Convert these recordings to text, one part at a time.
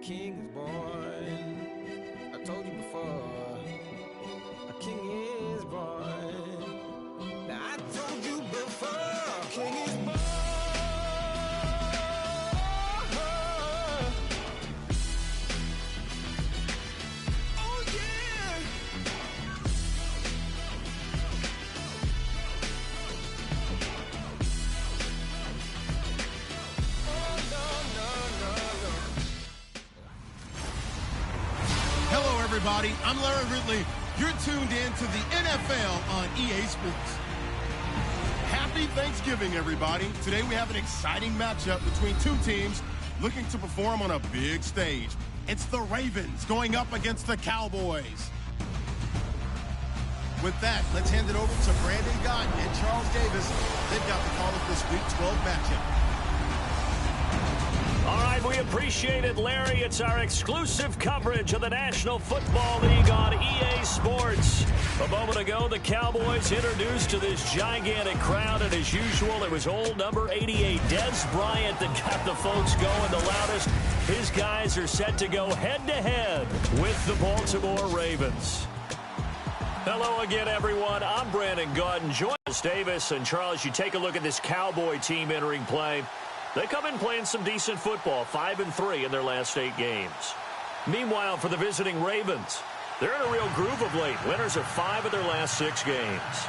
king is born. I told you before, a king is born. Now I told you before, a king is born. Oh yeah. Oh no, no, no, no. Hello, everybody. I'm Larry Ridley. You're tuned in to the NFL on EA Sports. Happy Thanksgiving, everybody. Today we have an exciting matchup between two teams looking to perform on a big stage. It's the Ravens going up against the Cowboys. With that, let's hand it over to Brandon Gott and Charles Davis. They've got the call of this Week 12 matchup. All right, we appreciate it, Larry. It's our exclusive coverage of the National Football League on EA Sports. A moment ago, the Cowboys introduced to this gigantic crowd, and as usual, it was old number 88, Dez Bryant, that got the folks going the loudest. His guys are set to go head-to-head with the Baltimore Ravens. Hello again, everyone. I'm Brandon Gordon. Join us, Davis. And Charles, you take a look at this Cowboy team entering play. They come in playing some decent football, 5-3 in their last 8 games. Meanwhile, for the visiting Ravens, they're in a real groove of late. Winners of 5 of their last 6 games.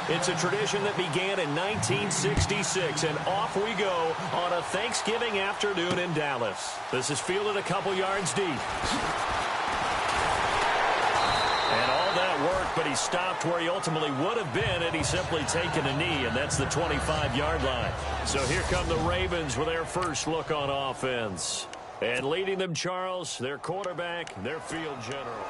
It's a tradition that began in 1966, and off we go on a Thanksgiving afternoon in Dallas. This is fielded a couple yards deep. And all that worked, but he stopped where he ultimately would have been had he simply taken a knee, and that's the 25-yard line. So here come the Ravens with their first look on offense. And leading them, Charles, their quarterback, their field general.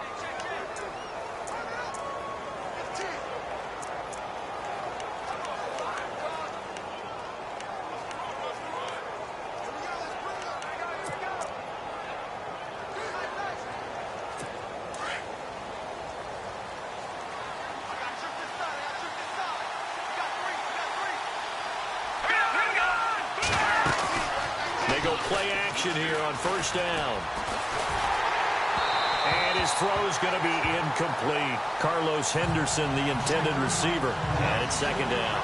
Play action here on first down. And his throw is going to be incomplete. Carlos Henderson, the intended receiver. And it's second down.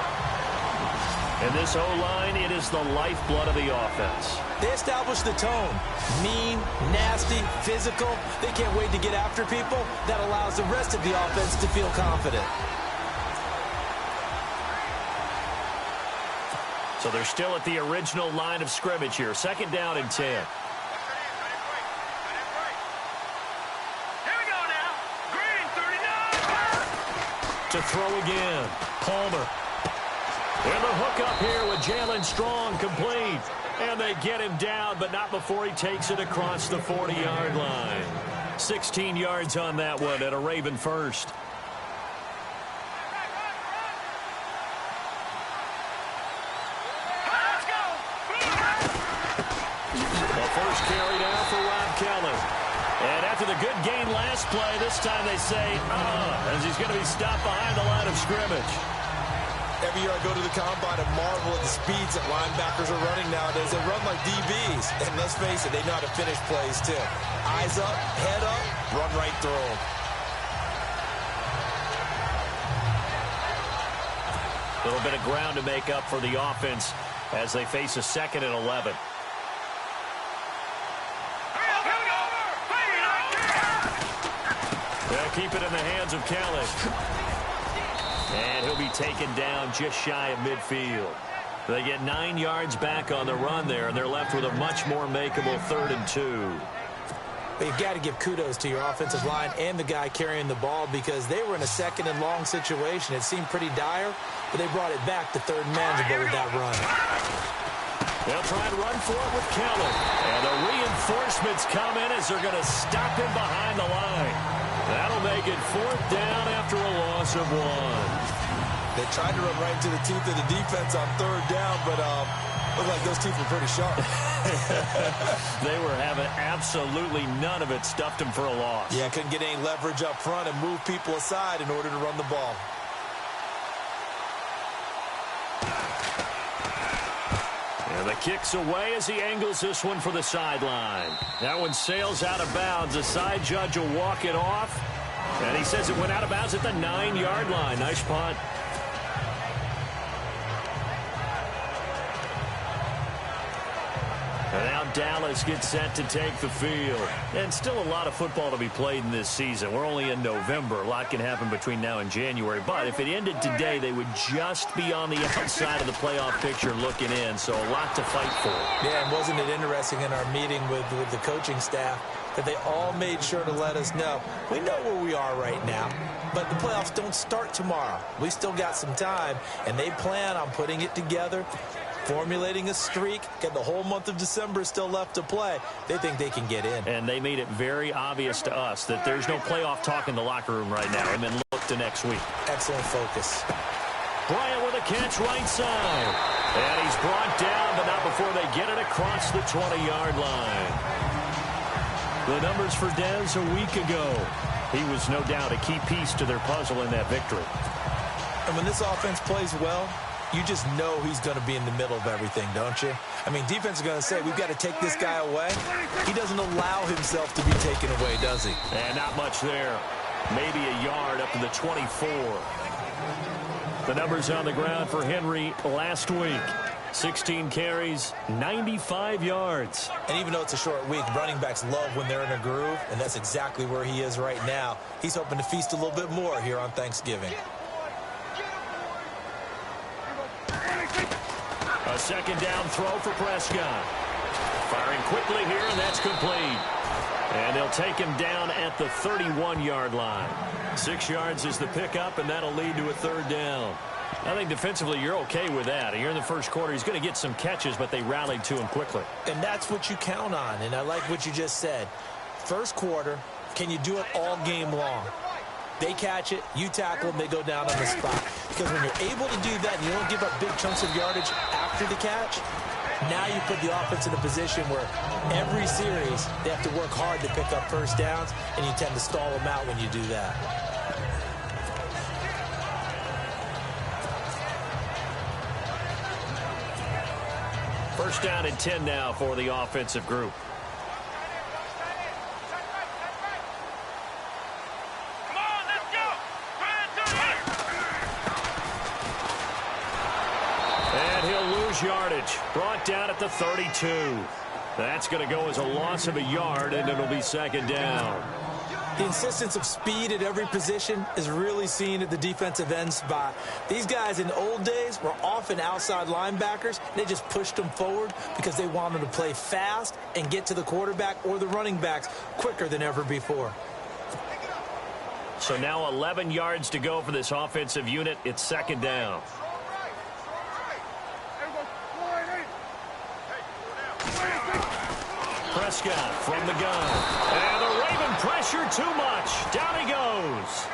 And this O-line, it is the lifeblood of the offense. They establish the tone. Mean, nasty, physical. They can't wait to get after people. That allows the rest of the offense to feel confident. So they're still at the original line of scrimmage here. Second down and 10. Here we go now. Green, 39. To throw again. Palmer. And the hook up here with Jalen Strong complete. And they get him down, but not before he takes it across the 40-yard line. 16 yards on that one at a Raven first. Carry down for Rob Kelly. And after the good gain last play, this time they say, as he's going to be stopped behind the line of scrimmage. Every year I go to the combine and marvel at the speeds that linebackers are running nowadays. They run like DBs. And let's face it, they know how to finish plays too. Eyes up, head up, run right through them. A little bit of ground to make up for the offense as they face a 2nd and 11. Keep it in the hands of Kelly. And he'll be taken down just shy of midfield. They get 9 yards back on the run there, and they're left with a much more makeable 3rd and 2. But you've got to give kudos to your offensive line and the guy carrying the ball because they were in a 2nd and long situation. It seemed pretty dire, but they brought it back to 3rd and manageable with that run. They'll try and run for it with Kelly. And the reinforcements come in as they're going to stop him behind the line. That'll make it 4th down after a loss of 1. They tried to run right into the teeth of the defense on third down, but looked like those teeth were pretty sharp. They were having absolutely none of it. Stuffed them for a loss. Yeah, couldn't get any leverage up front and move people aside in order to run the ball. And the kick's away as he angles this one for the sideline. That one sails out of bounds. The side judge will walk it off. And he says it went out of bounds at the 9-yard line. Nice punt. And now Dallas gets set to take the field. And still a lot of football to be played in this season. We're only in November. A lot can happen between now and January. But if it ended today, they would just be on the outside of the playoff picture looking in. So a lot to fight for. Yeah, and wasn't it interesting in our meeting with the coaching staff that they all made sure to let us know, we know where we are right now, but the playoffs don't start tomorrow. We still got some time, and they plan on putting it together, formulating a streak, getting the whole month of December still left to play. They think they can get in. And they made it very obvious to us that there's no playoff talk in the locker room right now, and then look to next week. Excellent focus. Bryant with a catch right side. And he's brought down, but not before they get it across the 20-yard line. The numbers for Dez a week ago. He was no doubt a key piece to their puzzle in that victory. And when this offense plays well, you just know he's going to be in the middle of everything, don't you? I mean, defense is going to say, we've got to take this guy away. He doesn't allow himself to be taken away, does he? And not much there. Maybe a yard up to the 24. The numbers on the ground for Henry last week. 16 carries, 95 yards. And even though it's a short week, running backs love when they're in a groove, and that's exactly where he is right now. He's hoping to feast a little bit more here on Thanksgiving. A second down throw for Prescott. Firing quickly here, and that's complete. And they'll take him down at the 31-yard line. 6 yards is the pickup, and that'll lead to a third down. I think defensively you're okay with that. Here in the first quarter, he's going to get some catches, but they rallied to him quickly. And that's what you count on, and I like what you just said. First quarter, can you do it all game long? They catch it, you tackle them, they go down on the spot. Because when you're able to do that and you don't give up big chunks of yardage after the catch, now you put the offense in a position where every series they have to work hard to pick up first downs, and you tend to stall them out when you do that. First down and 10 now for the offensive group. And he'll lose yardage. Brought down at the 32. That's going to go as a loss of a yard, and it'll be second down. The insistence of speed at every position is really seen at the defensive end spot. These guys in the old days were often outside linebackers. They just pushed them forward because they wanted to play fast and get to the quarterback or the running backs quicker than ever before. So now 11 yards to go for this offensive unit. It's second down. Prescott from the gun. And the Raven pressure too much. Down he goes.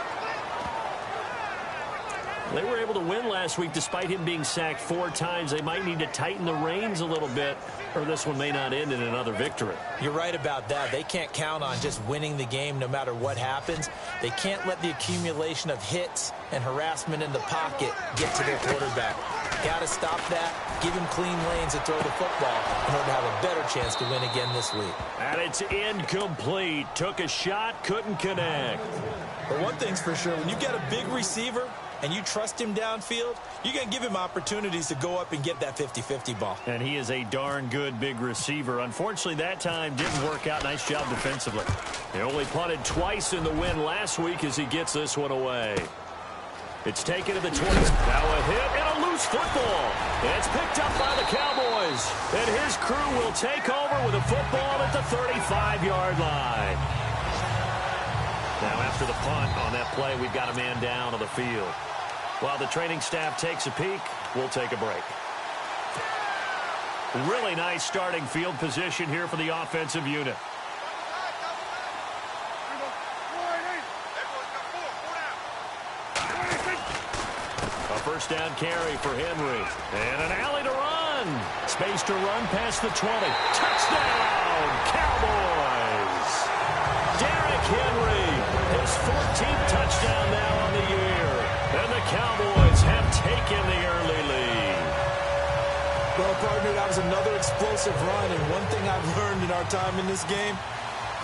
They were able to win last week despite him being sacked 4 times. They might need to tighten the reins a little bit, or this one may not end in another victory. You're right about that. They can't count on just winning the game no matter what happens. They can't let the accumulation of hits and harassment in the pocket get to their quarterback. Got to stop that. Give him clean lanes to throw the football in order to have a better chance to win again this week. And it's incomplete. Took a shot, couldn't connect. But one thing's for sure, when you get a big receiver and you trust him downfield, you're going to give him opportunities to go up and get that 50-50 ball. And he is a darn good big receiver. Unfortunately, that time didn't work out. Nice job defensively. He only punted twice in the win last week as he gets this one away. It's taken to the 20. Now a hit and a loose football. It's picked up by the Cowboys. And his crew will take over with a football at the 35-yard line. Now after the punt on that play, we've got a man down on the field. While the training staff takes a peek, we'll take a break. Really nice starting field position here for the offensive unit. first down carry for Henry. And an alley to run. Space to run past the 20. Touchdown, Cowboys. Derrick Henry, his 14th touchdown now on the year. And the Cowboys have taken the early lead. Well, partner, that was another explosive run. And one thing I've learned in our time in this game,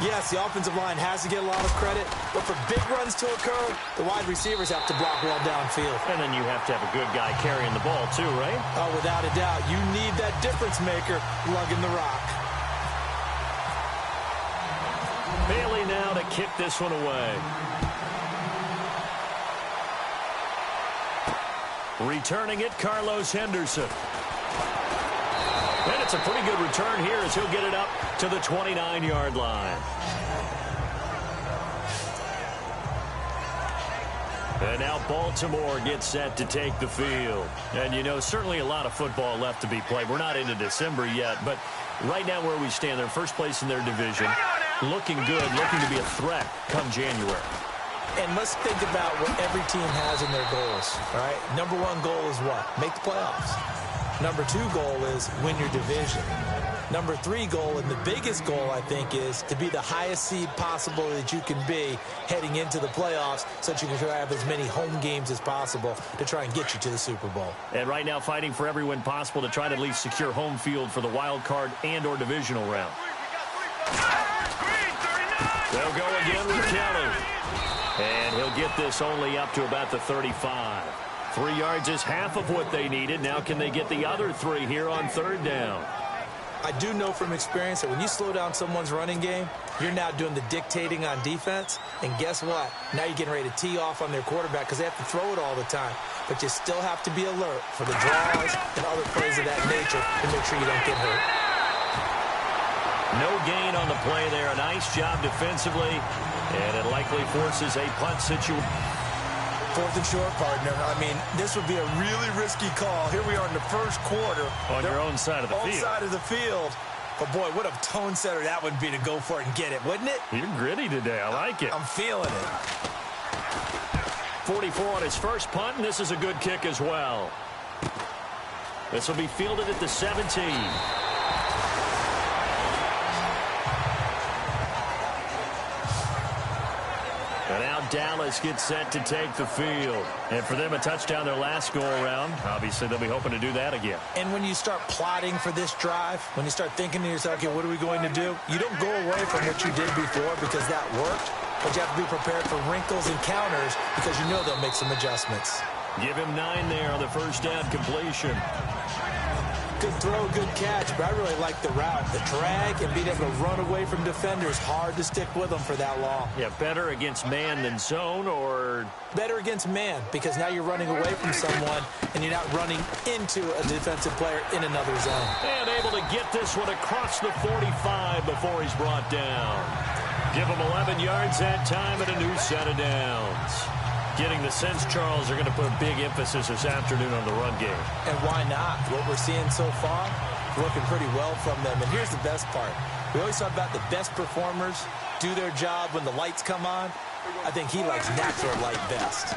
yes, the offensive line has to get a lot of credit, but for big runs to occur, the wide receivers have to block well downfield. And then you have to have a good guy carrying the ball too, right? Oh, without a doubt. You need that difference maker lugging the rock. Bailey now to kick this one away. Returning it, Carlos Henderson. And it's a pretty good return here as he'll get it up to the 29-yard line. And now Baltimore gets set to take the field. And, you know, certainly a lot of football left to be played. We're not into December yet, but right now where we stand, they're first place in their division. Looking good, looking to be a threat come January. And let's think about what every team has in their goals, all right? Number one goal is what? Make the playoffs. Number two goal is win your division. Number three goal, and the biggest goal, I think, is to be the highest seed possible that you can be heading into the playoffs so that you can have as many home games as possible to try and get you to the Super Bowl. And right now fighting for every win possible to try to at least secure home field for the wild card and or divisional round. They'll go again with Kelly. And he'll get this only up to about the 35. 3 yards is half of what they needed. Now can they get the other 3 here on third down? I do know from experience that when you slow down someone's running game, you're now doing the dictating on defense. And guess what? Now you're getting ready to tee off on their quarterback because they have to throw it all the time. But you still have to be alert for the draws and other plays of that nature to make sure you don't get hurt. No gain on the play there. A nice job defensively. And it likely forces a punt situation. 4th and short, partner. I mean, this would be a really risky call. Here we are in the first quarter. On your own side of the field. On side of the field. But, boy, what a tone setter that would be to go for it and get it, wouldn't it? You're gritty today. I like it. I'm feeling it. 44 on his first punt, and this is a good kick as well. This will be fielded at the 17. And now Dallas gets set to take the field. And for them, a touchdown their last go-around. Obviously, they'll be hoping to do that again. And when you start plotting for this drive, when you start thinking to yourself, okay, what are we going to do? You don't go away from what you did before because that worked. But you have to be prepared for wrinkles and counters because you know they'll make some adjustments. Give him 9 there on the first down completion. Good throw, good catch, but I really like the route. The drag and being able to run away from defenders, hard to stick with them for that long. Yeah, better against man than zone, or? Better against man, because now you're running away from someone and you're not running into a defensive player in another zone. And able to get this one across the 45 before he's brought down. Give him 11 yards that time and a new set of downs. Getting the sense, Charles, are going to put a big emphasis this afternoon on the run game. And why not? What we're seeing so far, looking pretty well from them. And here's the best part. We always talk about the best performers do their job when the lights come on. I think he likes natural light best.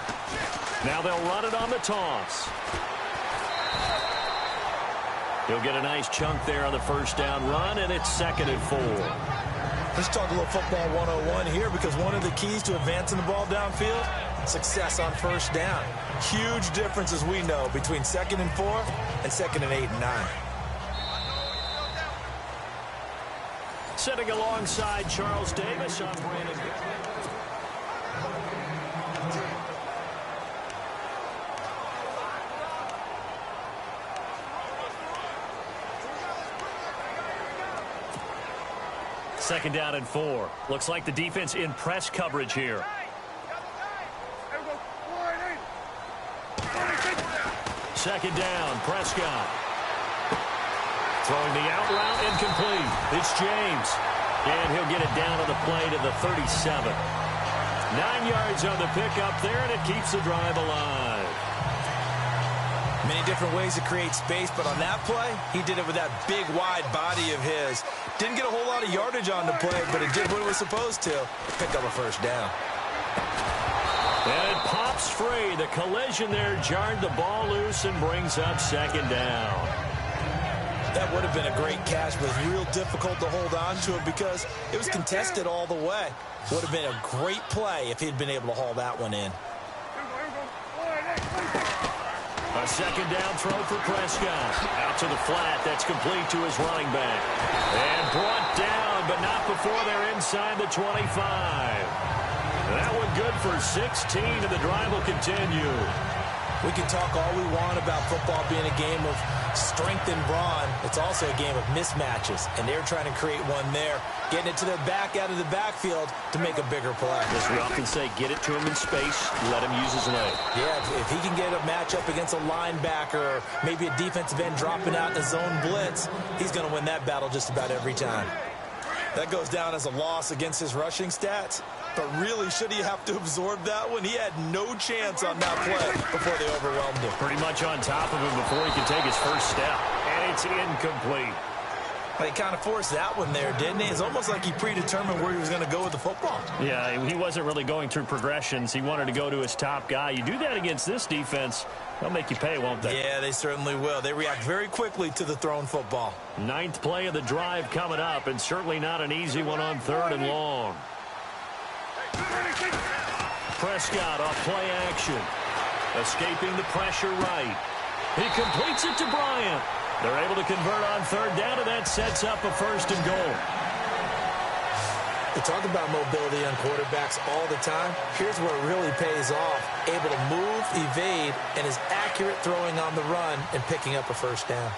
Now they'll run it on the toss. He'll get a nice chunk there on the first down run, and it's 2nd and 4. Let's talk a little football 101 here, because one of the keys to advancing the ball downfield, success on first down. Huge difference, as we know, between 2nd and 4 and 2nd and 8 and 9. Sitting alongside Charles Davis on Brandon. Second down and 4. Looks like the defense in press coverage here. Second down, Prescott. Throwing the out route, incomplete. It's James. And he'll get it down on the play to the 37. 9 yards on the pickup there, and it keeps the drive alive. Many different ways to create space, but on that play, he did it with that big, wide body of his. Didn't get a whole lot of yardage on the play, but it did what it was supposed to. Pick up a first down. And it pops free. The collision there jarred the ball loose and brings up second down. That would have been a great catch, but it was real difficult to hold on to it because it was contested all the way. Would have been a great play if he'd been able to haul that one in. A second down throw for Prescott. Out to the flat. That's complete to his running back. And brought down, but not before they're inside the 25. That one good for 16, and the drive will continue. We can talk all we want about football being a game of strength and brawn. It's also a game of mismatches, and they're trying to create one there, getting it to their back out of the backfield to make a bigger play. As we often say, get it to him in space, let him use his leg. Yeah, if he can get a matchup against a linebacker or maybe a defensive end dropping out in a zone blitz, he's going to win that battle just about every time. That goes down as a loss against his rushing stats. But really, should he have to absorb that one? He had no chance on that play before they overwhelmed him. Pretty much on top of him before he could take his first step. And it's incomplete. He kind of forced that one there, didn't he? It's almost like he predetermined where he was going to go with the football. Yeah, he wasn't really going through progressions. He wanted to go to his top guy. You do that against this defense, they'll make you pay, won't they? Yeah, they certainly will. They react very quickly to the thrown football. Ninth play of the drive coming up, and certainly not an easy one on 3rd and long. Prescott off play action. Escaping the pressure right. He completes it to Bryant. They're able to convert on 3rd down, and that sets up a 1st and goal. We talk about mobility on quarterbacks all the time. Here's where it really pays off. Able to move, evade, and is accurate throwing on the run and picking up a 1st down.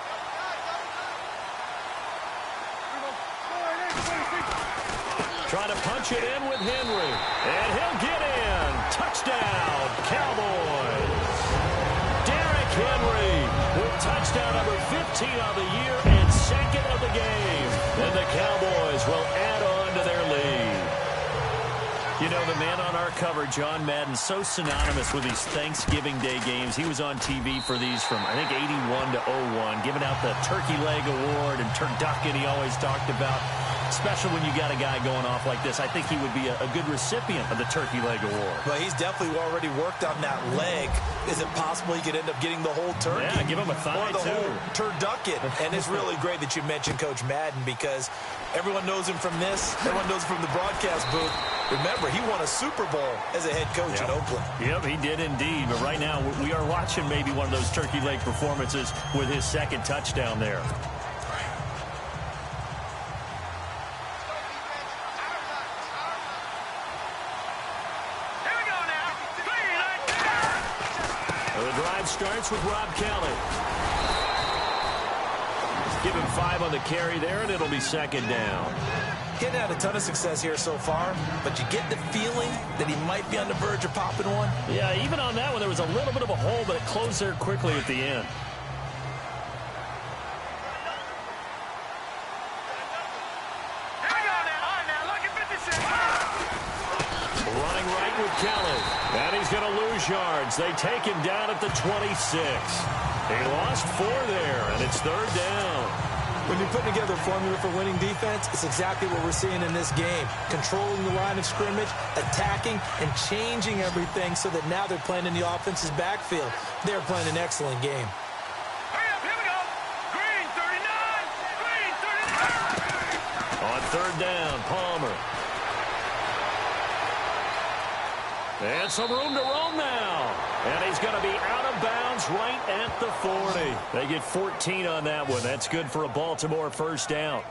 Trying to punch it in with Henry. And he'll get in. Touchdown, Cowboys. Derrick Henry with touchdown number 15 on the year and 2nd of the game. And the Cowboys will add on to their lead. You know, the man on our cover, John Madden, so synonymous with these Thanksgiving Day games. He was on TV for these from, I think, 81 to 01, giving out the Turkey Leg Award and turducken he always talked about. Especially when you got a guy going off like this. I think he would be a good recipient of the Turkey Leg Award. Well, he's definitely already worked on that leg. Is it possible he could end up getting the whole turkey? Yeah, give him a thigh, or the too. whole turducken. And it's really great that you mentioned Coach Madden because everyone knows him from this. Everyone knows him from the broadcast booth. Remember, he won a Super Bowl as a head coach in Oakland. Yep, he did indeed. But right now, we are watching maybe one of those turkey leg performances with his 2nd touchdown there. The drive starts with Rob Kelly. Give him 5 on the carry there, and it'll be 2nd down. Getting had a ton of success here so far, but you get the feeling that he might be on the verge of popping one. Yeah, even on that one, there was a little bit of a hole, but it closed there quickly at the end. Running right with Kelly. And he's going to lose yards. They take him down at the 26. He lost 4 there, and it's 3rd down. When you're putting together a formula for winning defense, it's exactly what we're seeing in this game. Controlling the line of scrimmage, attacking, and changing everything so that now they're playing in the offense's backfield. They're playing an excellent game. Hurry up, here we go. Green 39. On 3rd down, Palmer. And some room to roam now. And he's going to be out of bounds right at the 40. They get 14 on that one. That's good for a Baltimore 1st down.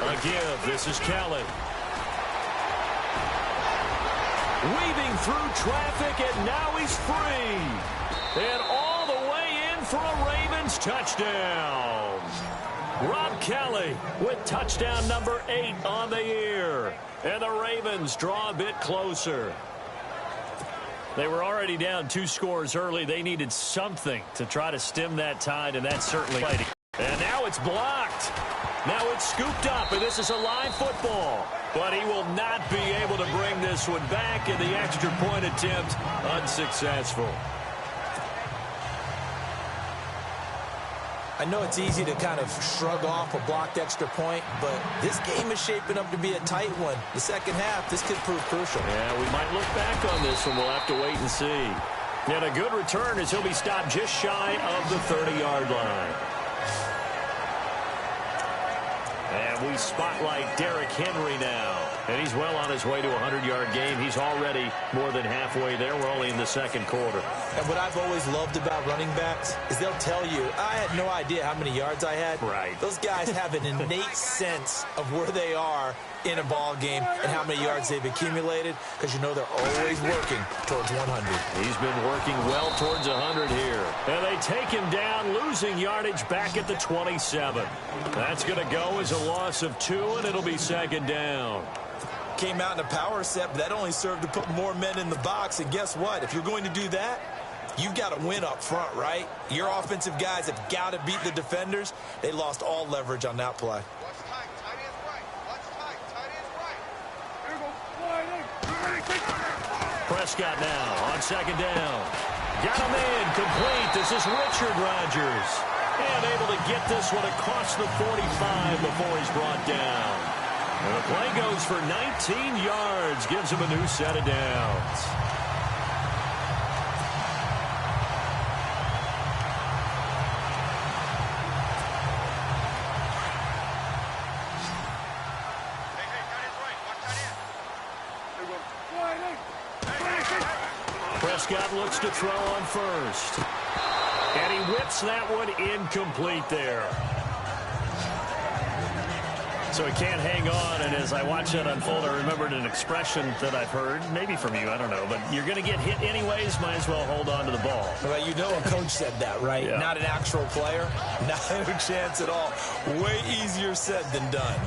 A give. This is Kelly. Weaving through traffic, and now he's free. And all the way in for a Ravens touchdown. Rob Kelly with touchdown number 8 on the year. And the Ravens draw a bit closer. They were already down 2 scores early. They needed something to try to stem that tide, and that certainly played it. And now it's blocked. Now it's scooped up, and this is a live football. But he will not be able to bring this one back, and the extra point attempt unsuccessful. I know it's easy to kind of shrug off a blocked extra point, but this game is shaping up to be a tight one. The second half, this could prove crucial. Yeah, we might look back on this one. We'll have to wait and see. And a good return as he'll be stopped just shy of the 30-yard line. And we spotlight Derrick Henry now. And he's well on his way to a 100-yard game. He's already more than halfway there. We're only in the second quarter. And what I've always loved about running backs is they'll tell you, I had no idea how many yards I had. Right. Those guys have an innate sense of where they are in a ball game and how many yards they've accumulated, because you know they're always working towards 100. He's been working well towards 100 here. And they take him down, losing yardage back at the 27. That's going to go as a loss of 2, and it'll be second down. Came out in a power set, but that only served to put more men in the box. And guess what? If you're going to do that, you've got to win up front, right? Your offensive guys have got to beat the defenders. They lost all leverage on that play. Watch tight. Tight end's right. Watch tight. Tight end's right. Here we go. Prescott now on second down. Got him in. Complete. This is Richard Rodgers. And able to get this one across the 45 before he's brought down. And the play goes for 19 yards. Gives him a new set of downs. Prescott looks to throw on first. And he whips that one incomplete there. So he can't hang on, and as I watch that unfold, I remembered an expression that I've heard, maybe from you, I don't know, but you're going to get hit anyways, might as well hold on to the ball. Well, you know a coach said that, right? Yeah. Not an actual player. Not a chance at all. Way easier said than done.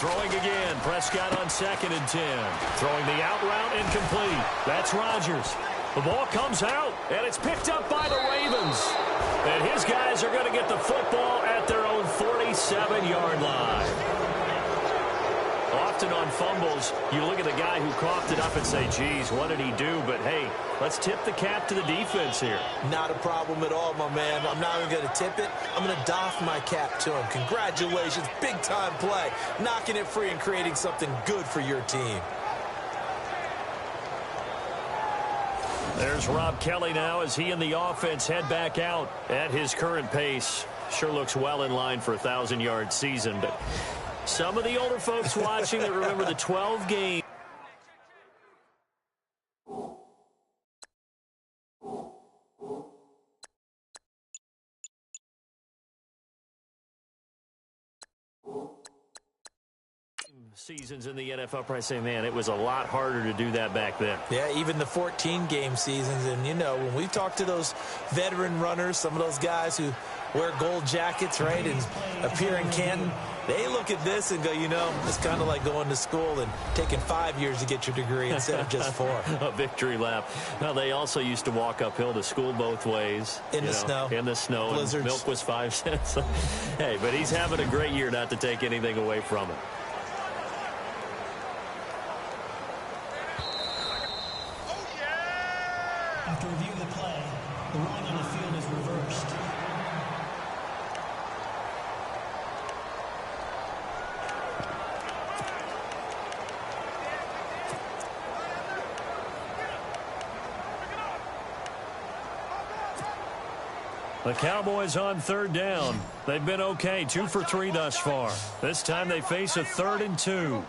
Throwing again, Prescott on 2nd and 10. Throwing the out route incomplete. That's Rodgers. The ball comes out, and it's picked up by the Ravens. And his guys are going to get the football at their own 47-yard line. Often on fumbles, you look at the guy who coughed it up and say, geez, what did he do? But, hey, let's tip the cap to the defense here. Not a problem at all, my man. I'm not even going to tip it. I'm going to doff my cap to him. Congratulations. Big-time play. Knocking it free and creating something good for your team. There's Rob Kelly now as he and the offense head back out at his current pace. Sure looks well in line for a 1,000-yard season, but some of the older folks watching that remember the 12 game seasons in the NFL, probably say, man, it was a lot harder to do that back then. Yeah, even the 14-game seasons. And, you know, when we talk to those veteran runners, some of those guys who wear gold jackets, right, and appear in Canton, they look at this and go, you know, it's kind of like going to school and taking 5 years to get your degree instead of just 4. A victory lap. Now, they also used to walk uphill to school both ways. In the snow. In the snow. Blizzards. Milk was 5 cents. Hey, but he's having a great year, not to take anything away from him. After reviewing the play, the ruling on the field is reversed. The Cowboys on 3rd down. They've been okay, 2 for 3 thus far. This time they face a 3rd and 2.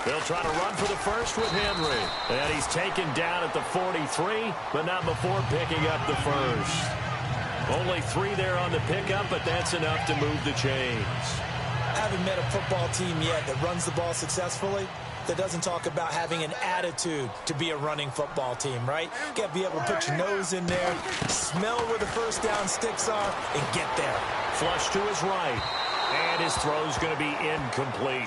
They'll try to run for the first with Henry. And he's taken down at the 43, but not before picking up the first. Only 3 there on the pickup, but that's enough to move the chains. I haven't met a football team yet that runs the ball successfully that doesn't talk about having an attitude to be a running football team, right? You got to be able to put your nose in there, smell where the first down sticks are, and get there. Flush to his right. And his throw's going to be incomplete.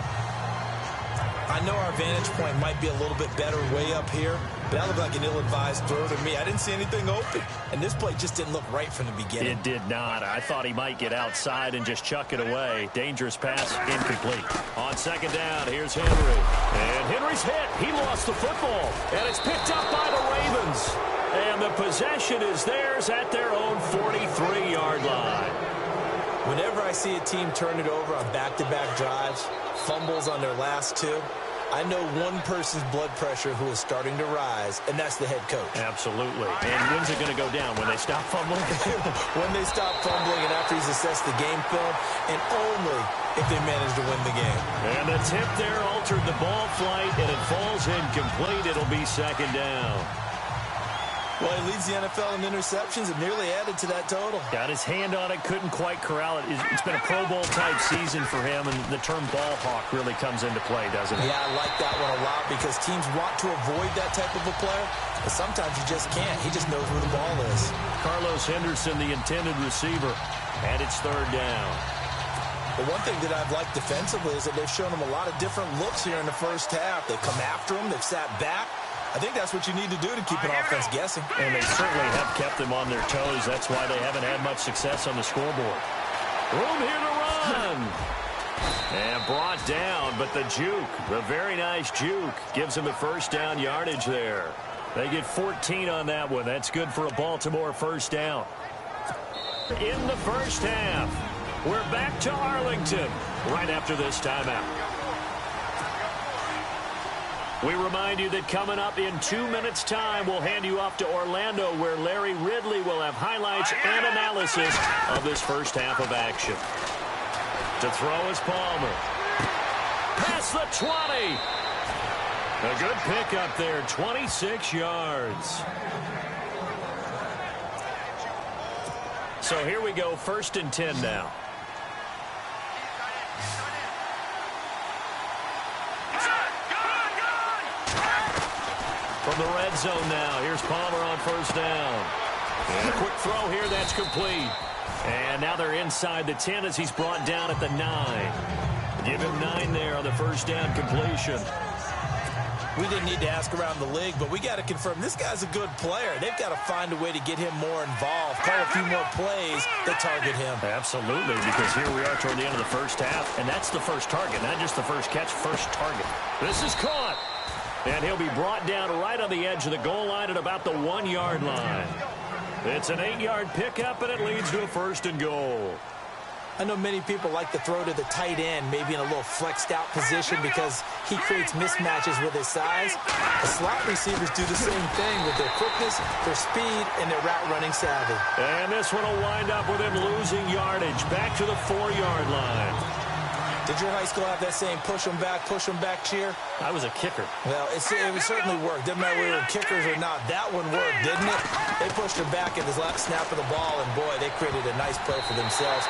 I know our vantage point might be a little bit better way up here, but that looked like an ill-advised throw to me. I didn't see anything open, and this play just didn't look right from the beginning. It did not. I thought he might get outside and just chuck it away. Dangerous pass, incomplete. On second down, here's Henry. And Henry's hit. He lost the football, and it's picked up by the Ravens. And the possession is theirs at their own 43-yard line. Whenever I see a team turn it over on back-to-back drives, fumbles on their last two, I know one person's blood pressure who is starting to rise, and that's the head coach. Absolutely. And when's it going to go down? When they stop fumbling? When they stop fumbling and after he's assessed the game film, and only if they manage to win the game. And the tip there altered the ball flight, and it falls incomplete. It'll be second down. Well, he leads the NFL in interceptions and nearly added to that total. Got his hand on it, couldn't quite corral it. It's been a Pro Bowl-type season for him, and the term ball hawk really comes into play, doesn't it? Yeah, I like that one a lot because teams want to avoid that type of a player, but sometimes you just can't. He just knows where the ball is. Carlos Henderson, the intended receiver, and it's third down. But one thing that I've liked defensively is that they've shown him a lot of different looks here in the first half. They've come after him. They've sat back. I think that's what you need to do to keep an offense guessing. And they certainly have kept them on their toes. That's why they haven't had much success on the scoreboard. Room here to run. And brought down, but the juke, the very nice juke, gives him a first down yardage there. They get 14 on that one. That's good for a Baltimore first down. In the first half, we're back to Arlington right after this timeout. We remind you that coming up in 2 minutes' time, we'll hand you off to Orlando, where Larry Ridley will have highlights and analysis of this first half of action. To throw is Palmer. Past the 20. A good pickup there, 26 yards. So here we go, 1st and 10 now. From the red zone now, here's Palmer on first down. And a quick throw here, that's complete. And now they're inside the 10 as he's brought down at the 9. Give him 9 there on the first down completion. We didn't need to ask around the league, but we got to confirm this guy's a good player. They've got to find a way to get him more involved, call a few more plays that target him. Absolutely, because here we are toward the end of the first half, and that's the first target, not just the first catch, first target. This is caught. And he'll be brought down right on the edge of the goal line at about the 1-yard line. It's an 8-yard pickup, and it leads to a 1st and goal. I know many people like to throw to the tight end, maybe in a little flexed out position because he creates mismatches with his size. The slot receivers do the same thing with their quickness, their speed, and their route running savvy. And this one will wind up with him losing yardage back to the 4-yard line. Did your high school have that same push them back cheer? I was a kicker. Well, it certainly worked. Didn't matter whether we were kickers or not. That one worked, didn't it? They pushed him back at his last snap of the ball, and boy, they created a nice play for themselves.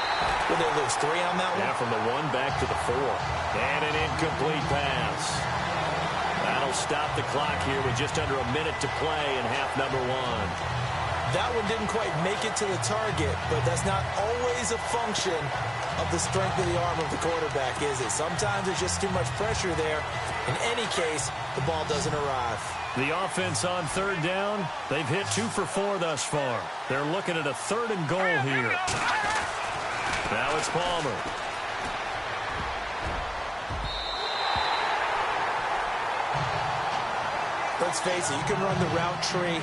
Would they lose 3 on that one? Yeah, from the 1 back to the 4. And an incomplete pass. That'll stop the clock here with just under a minute to play in half number 1. That one didn't quite make it to the target, but that's not always a function of the strength of the arm of the quarterback, is it? Sometimes there's just too much pressure there. In any case, the ball doesn't arrive. The offense on 3rd down, they've hit 2 for 4 thus far. They're looking at a 3rd and goal here. Now it's Palmer. Let's face it, you can run the route tree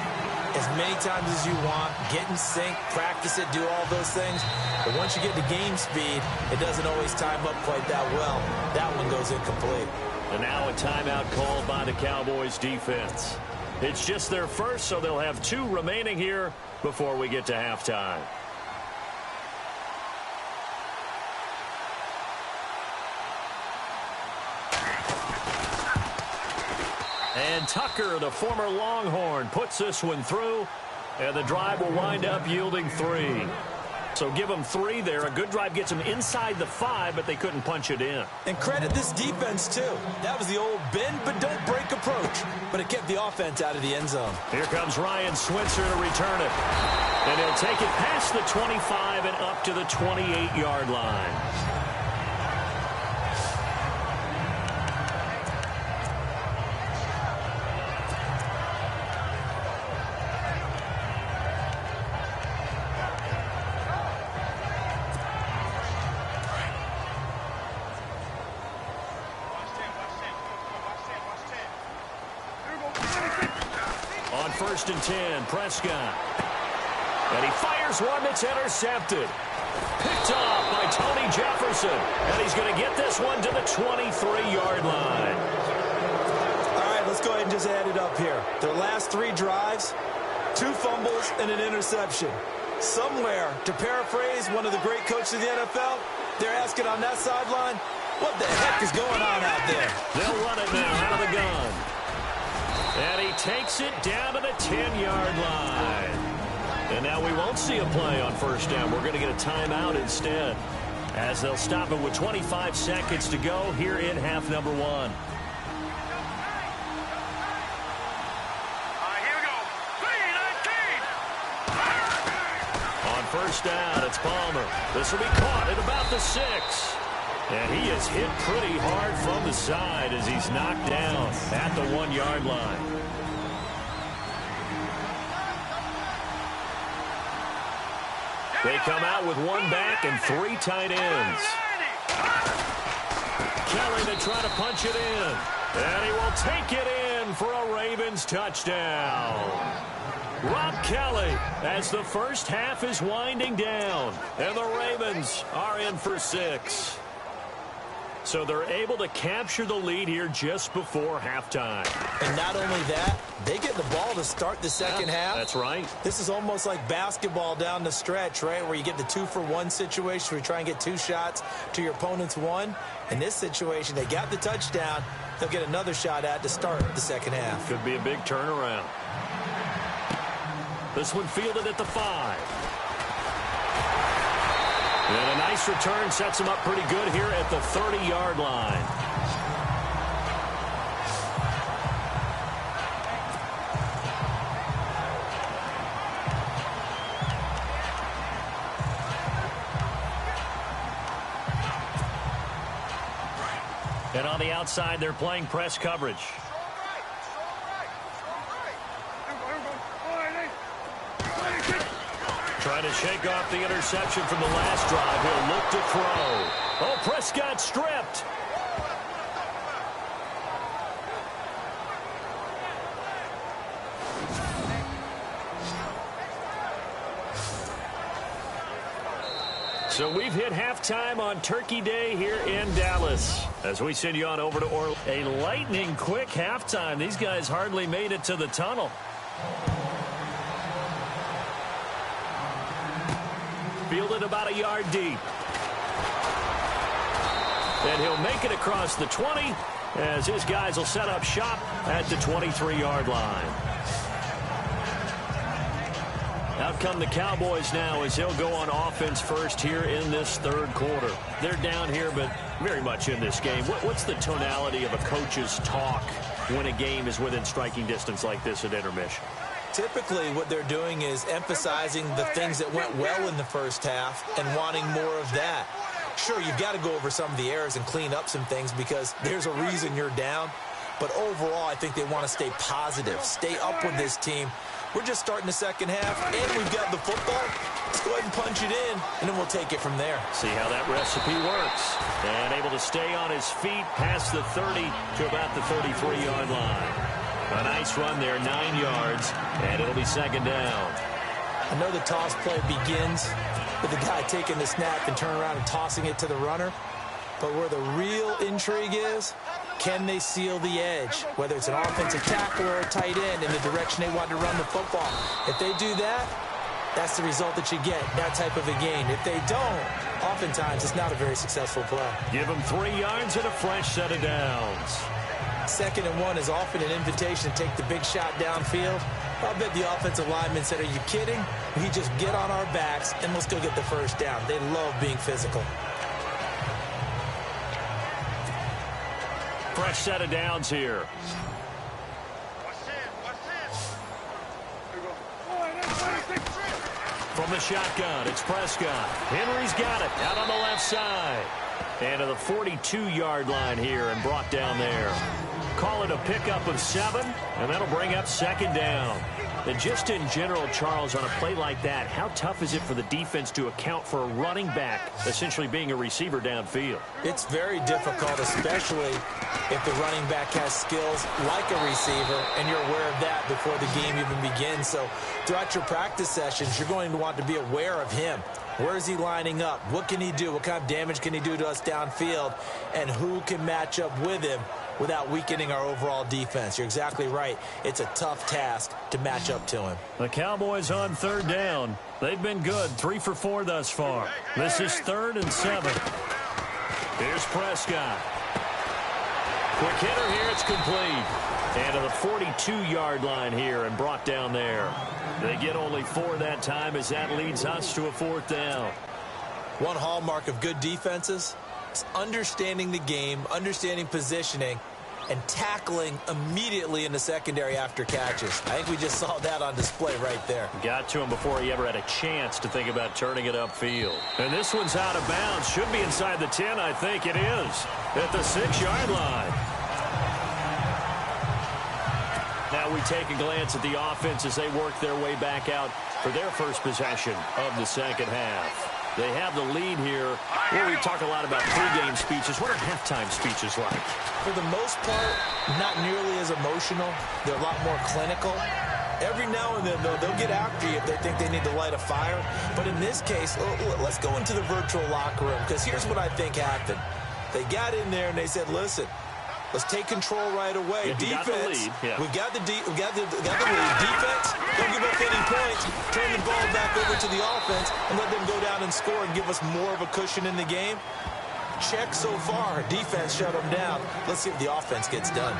as many times as you want, get in sync, practice it, do all those things. But once you get to game speed, it doesn't always time up quite that well. That one goes incomplete. And now a timeout called by the Cowboys defense. It's just their first, so they'll have 2 remaining here before we get to halftime. And Tucker, the former Longhorn, puts this one through, and the drive will wind up yielding 3. So give them 3 there. A good drive gets them inside the 5, but they couldn't punch it in. And credit this defense, too. That was the old bend but don't break approach, but it kept the offense out of the end zone. Here comes Ryan Switzer to return it. And he'll take it past the 25 and up to the 28-yard line. On 1st and 10, Prescott. And he fires one that's intercepted. Picked off by Tony Jefferson. And he's going to get this one to the 23-yard line. All right, let's go ahead and just add it up here. Their last 3 drives, 2 fumbles and an interception. Somewhere, to paraphrase one of the great coaches of the NFL, they're asking on that sideline, what the heck is going on out there? They'll run it now out of the gun. And he takes it down to the 10-yard line. And now we won't see a play on 1st down. We're going to get a timeout instead, as they'll stop it with 25 seconds to go here in half number 1. Here we go. 3-19. On 1st down, it's Palmer. This will be caught at about the 6. And he is hit pretty hard from the side as he's knocked down at the 1-yard line. They come out with 1 back and 3 tight ends. Kelly to try to punch it in. And he will take it in for a Ravens touchdown. Rob Kelly as the first half is winding down. And the Ravens are in for 6. So they're able to capture the lead here just before halftime. And not only that, they get the ball to start the second half. That's right. This is almost like basketball down the stretch, right, where you get the 2-for-1 situation where you try and get 2 shots to your opponent's 1. In this situation, they got the touchdown. They'll get another shot at to start the second half. Could be a big turnaround. This one fielded at the 5. And a nice return sets him up pretty good here at the 30-yard line. And on the outside, they're playing press coverage. Trying to shake off the interception from the last drive. He'll look to throw. Oh, Prescott stripped. So we've hit halftime on Turkey Day here in Dallas. As we send you on over to Orlando. A lightning quick halftime. These guys hardly made it to the tunnel. Fielded about a yard deep. And he'll make it across the 20 as his guys will set up shop at the 23-yard line. Out come the Cowboys now as he'll go on offense first here in this 3rd quarter. They're down here, but very much in this game. What's the tonality of a coach's talk when a game is within striking distance like this at intermission? Typically, what they're doing is emphasizing the things that went well in the first half and wanting more of that. Sure, you've got to go over some of the errors and clean up some things because there's a reason you're down. But overall, I think they want to stay positive, stay up with this team. We're just starting the second half, and we've got the football. Let's go ahead and punch it in, and then we'll take it from there. See how that recipe works. And able to stay on his feet past the 30 to about the 33-yard line. A nice run there, 9 yards, and it'll be 2nd down. I know the toss play begins with the guy taking the snap and turn around and tossing it to the runner. But where the real intrigue is, can they seal the edge? Whether it's an offensive tackle or a tight end in the direction they want to run the football. If they do that, that's the result that you get, that type of a game. If they don't, oftentimes it's not a very successful play. Give them 3 yards and a fresh set of downs. 2nd and 1 is often an invitation to take the big shot downfield. I'll bet the offensive lineman said, are you kidding? We just get on our backs and let's go get the 1st down. They love being physical. Fresh set of downs here. From the shotgun, it's Prescott. Henry's got it out on the left side. And to the 42-yard line here and brought down there. Call it a pickup of 7, and that'll bring up 2nd down. And just in general, Charles, on a play like that, how tough is it for the defense to account for a running back essentially being a receiver downfield? It's very difficult, especially if the running back has skills like a receiver, and you're aware of that before the game even begins. So throughout your practice sessions, you're going to want to be aware of him. Where is he lining up? What can he do? What kind of damage can he do to us downfield? And who can match up with him without weakening our overall defense? You're exactly right. It's a tough task to match up to him. The Cowboys on third down. They've been good, 3 for 4 thus far. This is 3rd and 7. Here's Prescott. Quick hitter here, it's complete. And to the 42-yard line here and brought down there. They get only 4 that time as that leads us to a 4th down. One hallmark of good defenses is understanding the game, understanding positioning, and tackling immediately in the secondary after catches. I think we just saw that on display right there. Got to him before he ever had a chance to think about turning it upfield. And this one's out of bounds. Should be inside the 10, I think it is. At the 6-yard line. Now we take a glance at the offense as they work their way back out for their first possession of the second half. They have the lead here. Well, we talk a lot about pregame speeches. What are halftime speeches like? For the most part, not nearly as emotional. They're a lot more clinical. Every now and then, though, they'll get after you if they think they need to light a fire. But in this case, let's go into the virtual locker room, because here's what I think happened. They got in there and they said, listen, let's take control right away. Yeah, defense, we've got the lead. Defense, don't give up any points. Turn the ball back over to the offense and let them go down and score and give us more of a cushion in the game. Check so far. Defense shut them down. Let's see if the offense gets done.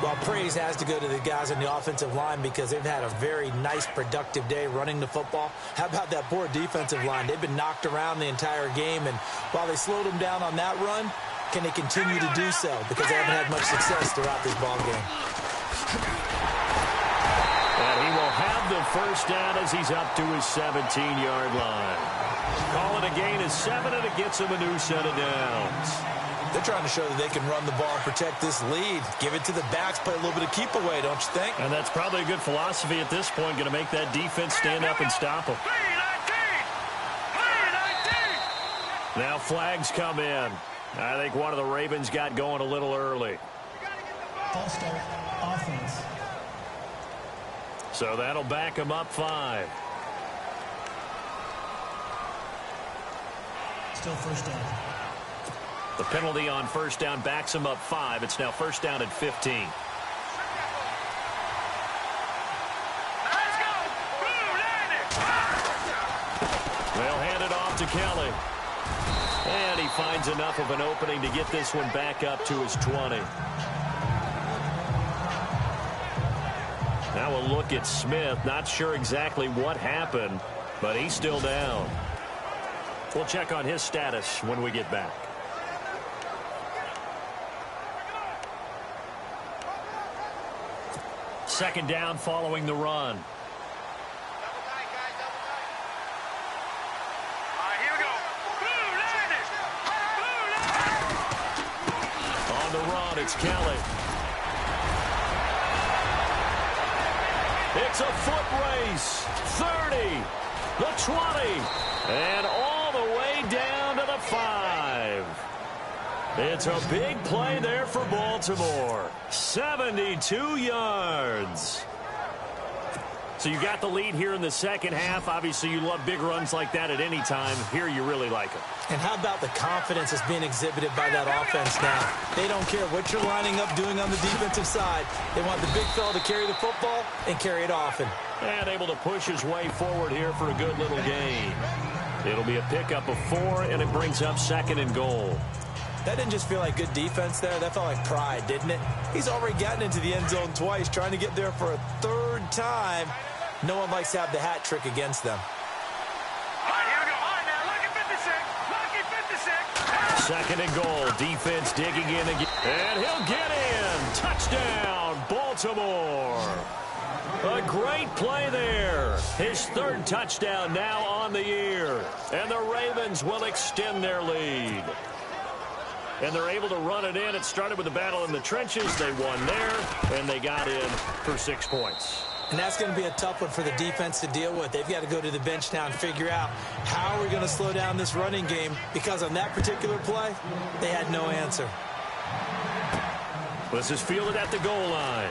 Well, praise has to go to the guys on the offensive line because they've had a very nice, productive day running the football. How about that poor defensive line? They've been knocked around the entire game, and while they slowed them down on that run, can they continue to do so? Because they haven't had much success throughout this ball game. And he will have the first down as he's up to his 17-yard line. Call it a gain of 7, and it gets him a new set of downs. They're trying to show that they can run the ball and protect this lead. Give it to the backs, play a little bit of keep away, don't you think? And that's probably a good philosophy at this point, going to make that defense stand up and stop them. Now flags come in. I think one of the Ravens got going a little early. False start, offense. So that'll back them up 5. Still first down. The penalty on first down backs them up 5. It's now first down at 15. They'll hand it off to Kelly. And he finds enough of an opening to get this one back up to his 20. Now a look at Smith. Not sure exactly what happened, but he's still down. We'll check on his status when we get back. Second down following the run. On the run, it's Kelly. It's a foot race. 30, the 20, and all the way down to the 5. It's a big play there for Baltimore. 72 yards. So you got the lead here in the second half. Obviously, you love big runs like that at any time. Here, you really like them. And how about the confidence that's being exhibited by that offense now? They don't care what you're lining up doing on the defensive side. They want the big fella to carry the football and carry it often. And able to push his way forward here for a good little gain. It'll be a pickup of 4, and it brings up 2nd and goal. That didn't just feel like good defense there. That felt like pride, didn't it? He's already gotten into the end zone twice, trying to get there for a 3rd time. No one likes to have the hat trick against them. Second and goal. Defense digging in again. And he'll get in. Touchdown, Baltimore. A great play there. His 3rd touchdown now on the year. And the Ravens will extend their lead. And they're able to run it in. It started with a battle in the trenches. They won there, and they got in for 6 points. And that's going to be a tough one for the defense to deal with. They've got to go to the bench now and figure out how are we going to slow down this running game, because on that particular play, they had no answer. This is fielded at the goal line.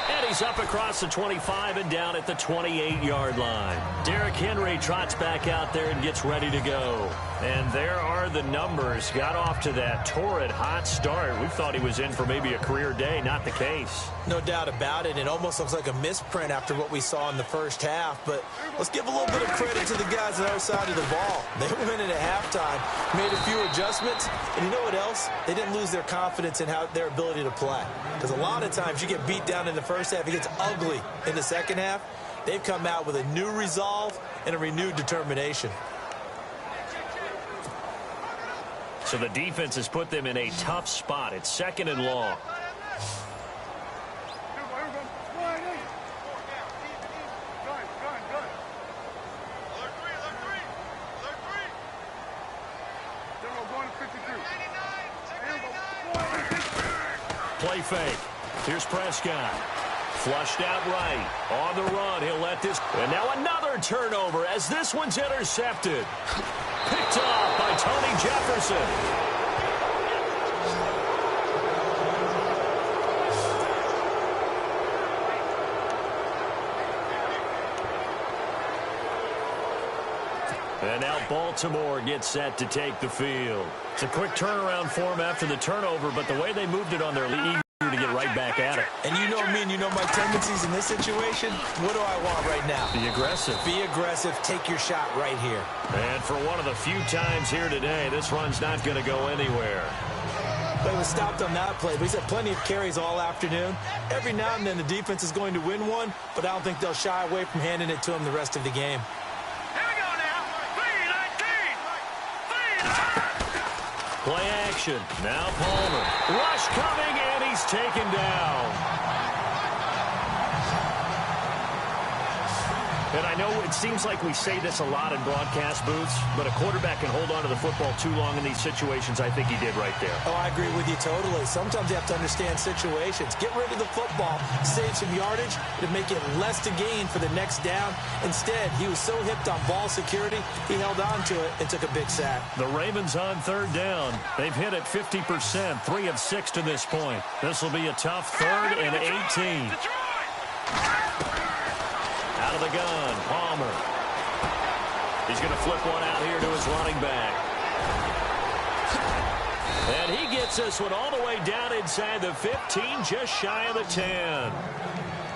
And he's up across the 25 and down at the 28-yard line. Derrick Henry trots back out there and gets ready to go. And there are the numbers. Got off to that torrid hot start. We thought he was in for maybe a career day. Not the case. No doubt about it. It almost looks like a misprint after what we saw in the first half. But let's give a little bit of credit to the guys on our side of the ball. They went in at halftime, made a few adjustments. And you know what else? They didn't lose their confidence in their ability to play. Because a lot of times you get beat down in the first half. It gets ugly in the second half. They've come out with a new resolve and a renewed determination. So the defense has put them in a tough spot. It's 2nd and long. Play fake. Here's Prescott. Flushed out right. On the run. He'll let this. And now another turnover as this one's intercepted. Picked off by Tony Jefferson. And now Baltimore gets set to take the field. It's a quick turnaround for them after the turnover, but the way they moved it on their lead to get right back at it. And you know me and you know my tendencies in this situation. What do I want right now? Be aggressive. Be aggressive. Take your shot right here. And for one of the few times here today, this run's not going to go anywhere. But it was stopped on that play. But he's had plenty of carries all afternoon. Every now and then the defense is going to win one, but I don't think they'll shy away from handing it to him the rest of the game. Play action. Now Palmer. Rush coming, and he's taken down. And I know it seems like we say this a lot in broadcast booths, but a quarterback can hold on to the football too long in these situations. I think he did right there. Oh, I agree with you totally. Sometimes you have to understand situations. Get rid of the football, save some yardage, to make it less to gain for the next down. Instead, he was so hipped on ball security, he held on to it and took a big sack. The Ravens on 3rd down. They've hit it 50%, 3 of 6 to this point. This will be a tough 3rd and 18. Out of the gun, Palmer. He's going to flip one out here to his running back. And he gets this one all the way down inside the 15, just shy of the 10.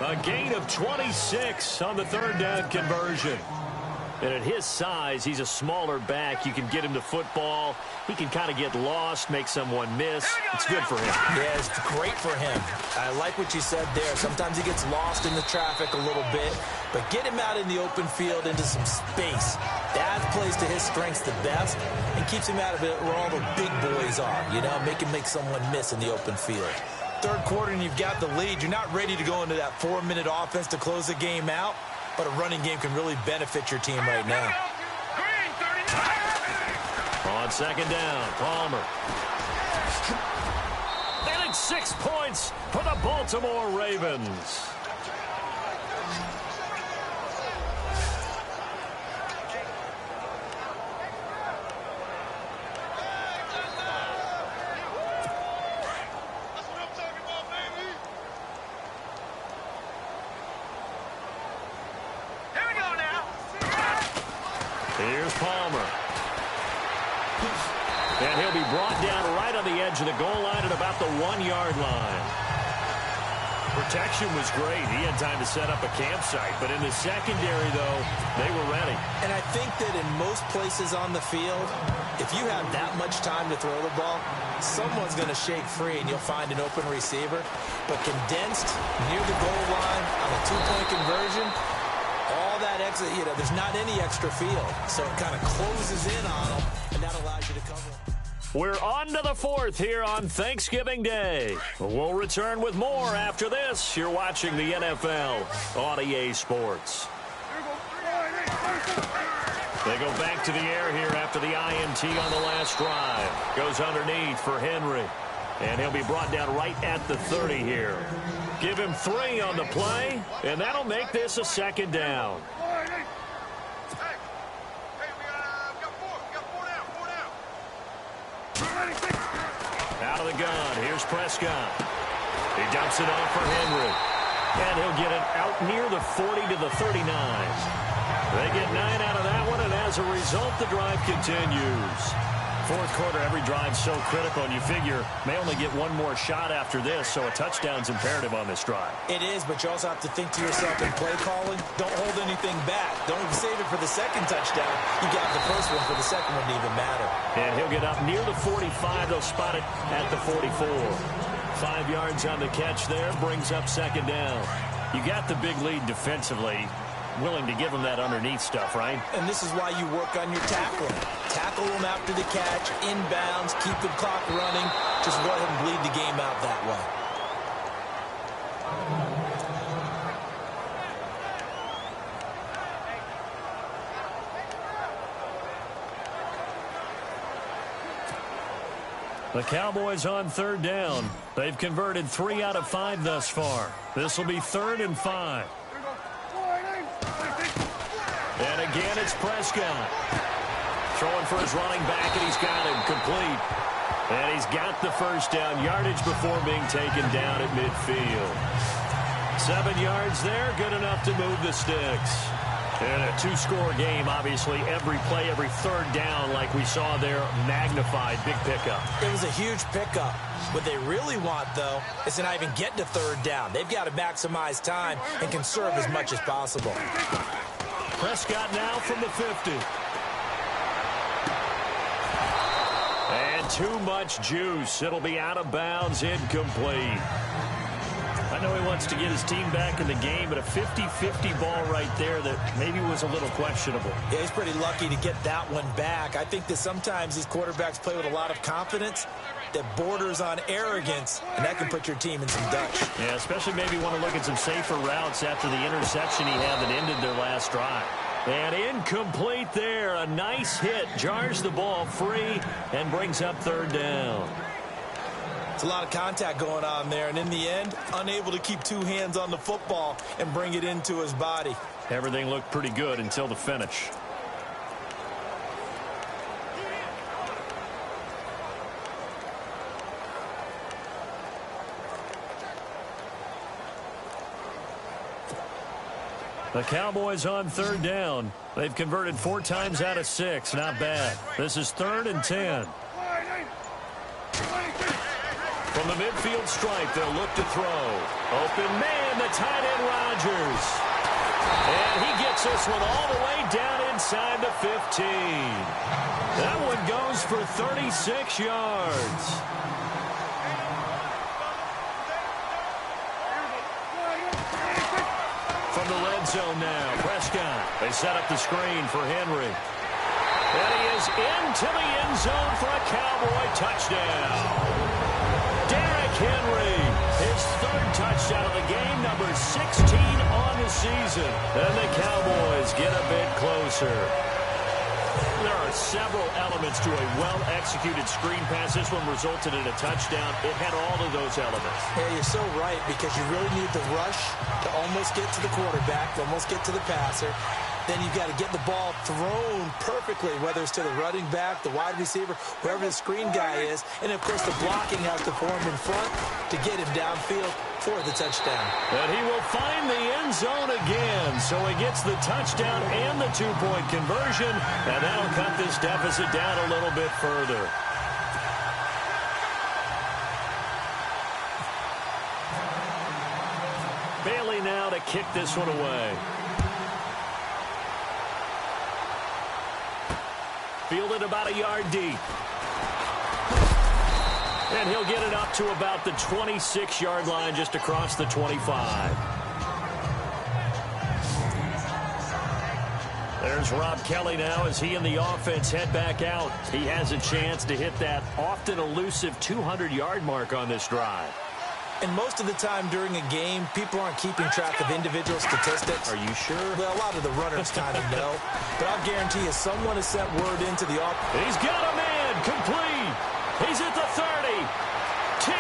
A gain of 26 on the 3rd down conversion. And at his size, he's a smaller back. You can get him to football. He can kind of get lost, make someone miss. It's good for him. Yeah, it's great for him. I like what you said there. Sometimes he gets lost in the traffic a little bit, but get him out in the open field into some space. That plays to his strengths the best and keeps him out of it where all the big boys are, you know, make him make someone miss in the open field. 3rd quarter and you've got the lead. You're not ready to go into that 4-minute offense to close the game out. But a running game can really benefit your team right now. On 2nd down, Palmer. And it's 6 points for the Baltimore Ravens. Here's Palmer. And he'll be brought down right on the edge of the goal line at about the 1-yard line. Protection was great. He had time to set up a campsite. But in the secondary, though, they were ready. And I think that in most places on the field, if you have that much time to throw the ball, someone's going to shake free and you'll find an open receiver. But condensed near the goal line on a 2-point conversion, all that extra, you know, there's not any extra field. So it kind of closes in on them, and that allows you to cover. We're on to the 4th here on Thanksgiving Day. We'll return with more after this. You're watching the NFL on EA Sports. They go back to the air here after the INT on the last drive. Goes underneath for Henry. And he'll be brought down right at the 30 here. Give him 3 on the play, and that'll make this a second down. Hey, we got 4. We got 4 down. 4 down. Out of the gun. Here's Prescott. He dumps it off for Henry. And he'll get it out near the 40 to the 39. They get 9 out of that one, and as a result, the drive continues. Fourth quarter, every drive's so critical, and you figure may only get one more shot after this, so a touchdown's imperative on this drive. It is, but you also have to think to yourself in play calling, don't hold anything back. Don't save it for the second touchdown. You got the first one for the second one to even matter. And he'll get up near the 45. They'll spot it at the 44. 5 yards on the catch there, brings up second down. You got the big lead defensively. Willing to give them that underneath stuff, right? And this is why you work on your tackling. Tackle them after the catch, inbounds, keep the clock running. Just go ahead and bleed the game out that way. The Cowboys on third down. They've converted 3 out of 5 thus far. This will be 3rd and 5. And again, it's Prescott. Throwing for his running back, and he's got him complete. And he's got the first down, yardage before being taken down at midfield. 7 yards there, good enough to move the sticks. And a 2-score game, obviously, every play, every third down, like we saw there, magnified, big pickup. It was a huge pickup. What they really want, though, is to not even get to third down. They've got to maximize time and conserve as much as possible. Prescott now from the 50. And too much juice. It'll be out of bounds, incomplete. I know he wants to get his team back in the game, but a 50-50 ball right there that maybe was a little questionable. Yeah, he's pretty lucky to get that one back. I think that sometimes these quarterbacks play with a lot of confidence that borders on arrogance, and that can put your team in some Dutch. Yeah, especially maybe want to look at some safer routes after the interception he had that ended their last drive. And incomplete there. A nice hit. Jars the ball free and brings up third down. It's a lot of contact going on there, and in the end, unable to keep 2 hands on the football and bring it into his body. Everything looked pretty good until the finish. The Cowboys on third down. They've converted 4 times out of 6. Not bad. This is 3rd and 10. From the midfield stripe, they'll look to throw. Open man, the tight end Rodgers. And he gets this one all the way down inside the 15. That one goes for 36 yards. From the red zone now, Prescott. They set up the screen for Henry. And he is into the end zone for a Cowboy touchdown. Derrick Henry, his 3rd touchdown of the game, number 16 on the season. And the Cowboys get a bit closer. There are several elements to a well-executed screen pass. This one resulted in a touchdown. It had all of those elements. Yeah, you're so right, because you really need the rush to almost get to the quarterback, to almost get to the passer. Then you've got to get the ball thrown perfectly, whether it's to the running back, the wide receiver, whoever the screen guy is. And, of course, the blocking has to form in front to get him downfield for the touchdown. And he will find the end zone again. So he gets the touchdown and the 2-point conversion. And that'll cut this deficit down a little bit further. Bailey now to kick this one away. Fielded about a yard deep. And he'll get it up to about the 26-yard line, just across the 25. There's Rob Kelly now as he and the offense head back out. He has a chance to hit that often elusive 200-yard mark on this drive. And most of the time during a game, people aren't keeping track of individual statistics. Are you sure? Well, a lot of the runners kind of know. But I'll guarantee you someone has sent word into the offense. He's got a man complete. He's at the 30. 10.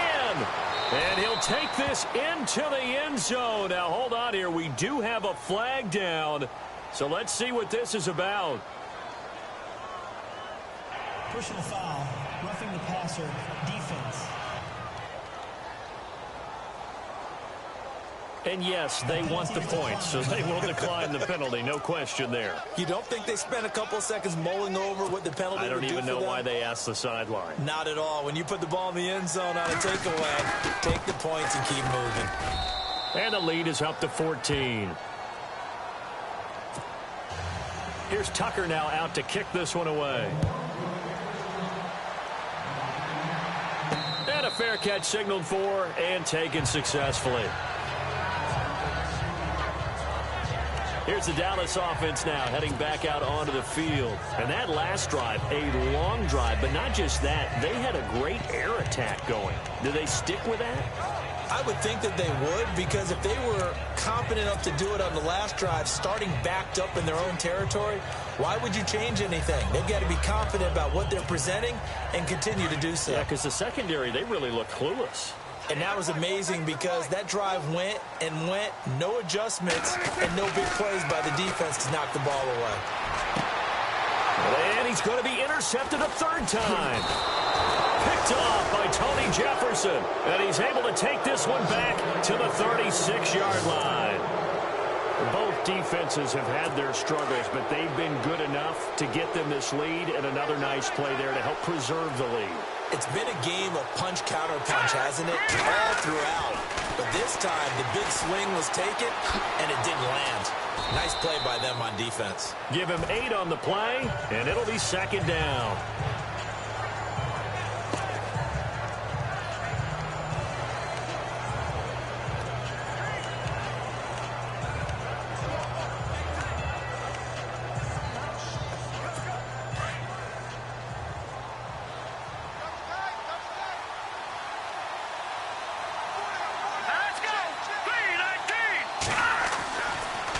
take this into the end zone. Now, hold on here. We do have a flag down, so let's see what this is about. Personal foul, roughing the passer, defense. And yes, they want the points, so they will decline the penalty. No question there. You don't think they spent a couple seconds mulling over what the penalty would do for them? I don't even know why they asked the sideline. Not at all. When you put the ball in the end zone on a takeaway, take the points and keep moving. And the lead is up to 14. Here's Tucker now out to kick this one away. And a fair catch signaled for and taken successfully. Here's the Dallas offense now heading back out onto the field. And that last drive, a long drive, but not just that. They had a great air attack going. Do they stick with that? I would think that they would, because if they were competent enough to do it on the last drive, starting backed up in their own territory, why would you change anything? They've got to be confident about what they're presenting and continue to do so. Yeah, because the secondary, they really look clueless. And that was amazing because that drive went and went, no adjustments, and no big plays by the defense to knock the ball away. And he's going to be intercepted a third time. Picked off by Tony Jefferson. And he's able to take this one back to the 36-yard line. Both defenses have had their struggles, but they've been good enough to get them this lead, and another nice play there to help preserve the lead. It's been a game of punch-counter-punch, hasn't it? All throughout. But this time, the big swing was taken, and it didn't land. Nice play by them on defense. Give him 8 on the play, and it'll be second down.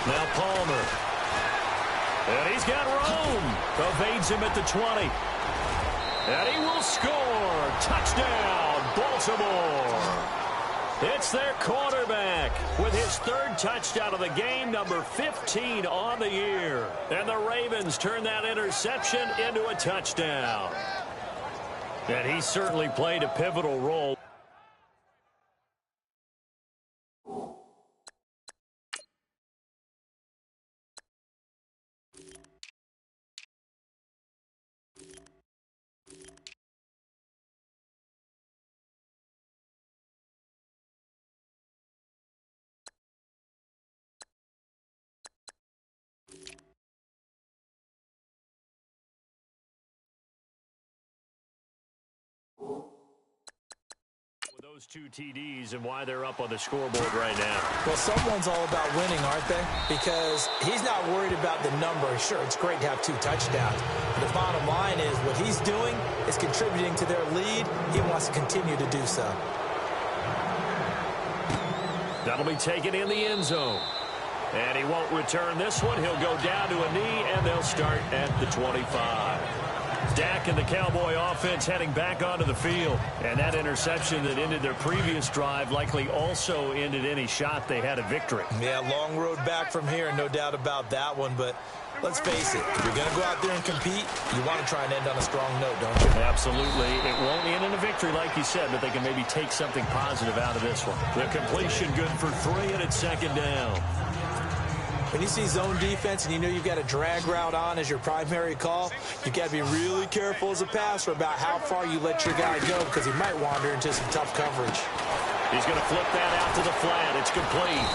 Now Palmer. And he's got room. Evades him at the 20. And he will score. Touchdown, Baltimore. It's their quarterback with his third touchdown of the game, number 15 on the year. And the Ravens turn that interception into a touchdown. And he certainly played a pivotal role. Those 2 TDs and why they're up on the scoreboard right now. Well, someone's all about winning, aren't they? Because he's not worried about the number. Sure, it's great to have 2 touchdowns. But the bottom line is what he's doing is contributing to their lead. He wants to continue to do so. That'll be taken in the end zone. And he won't return this one. He'll go down to a knee, and they'll start at the 25. Dak and the Cowboy offense heading back onto the field. And that interception that ended their previous drive likely also ended any shot they had at victory. Yeah, long road back from here, no doubt about that one. But let's face it, if you're going to go out there and compete, you want to try and end on a strong note, don't you? Absolutely. It won't end in a victory like you said, but they can maybe take something positive out of this one. The completion good for 3, and it's second down. When you see zone defense and you know you've got a drag route on as your primary call, you've got to be really careful as a passer about how far you let your guy go, because he might wander into some tough coverage. He's going to flip that out to the flat. It's complete.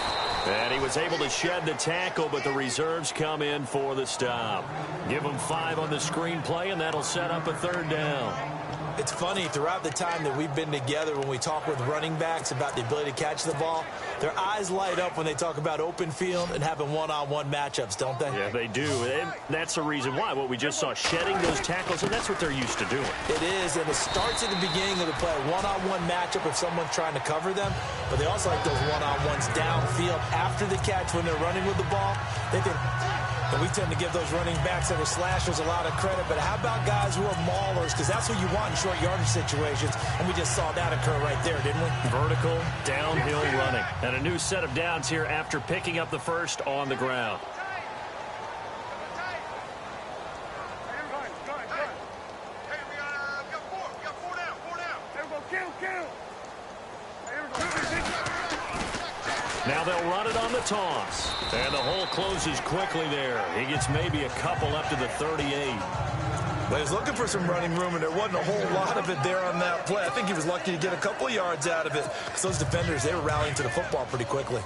And he was able to shed the tackle, but the reserves come in for the stop. Give him 5 on the screen play, and that'll set up a third down. It's funny, throughout the time that we've been together, when we talk with running backs about the ability to catch the ball, their eyes light up when they talk about open field and having one-on-one matchups, don't they? Yeah, they do. And that's the reason why. What we just saw, shedding those tackles, and that's what they're used to doing. It is, and it starts at the beginning of the play. One-on-one matchup if someone's trying to cover them, but they also like those one-on-ones downfield after the catch when they're running with the ball. They can And we tend to give those running backs that are slashers a lot of credit, but how about guys who are maulers? Because that's what you want in short yardage situations, and we just saw that occur right there, didn't we? Vertical, downhill running. And a new set of downs here after picking up the first on the ground. Now they'll run it on the toss. And the hole closes quickly there. He gets maybe a couple up to the 38. But he's looking for some running room, and there wasn't a whole lot of it there on that play. I think he was lucky to get a couple yards out of it. Because those defenders, they were rallying to the football pretty quickly.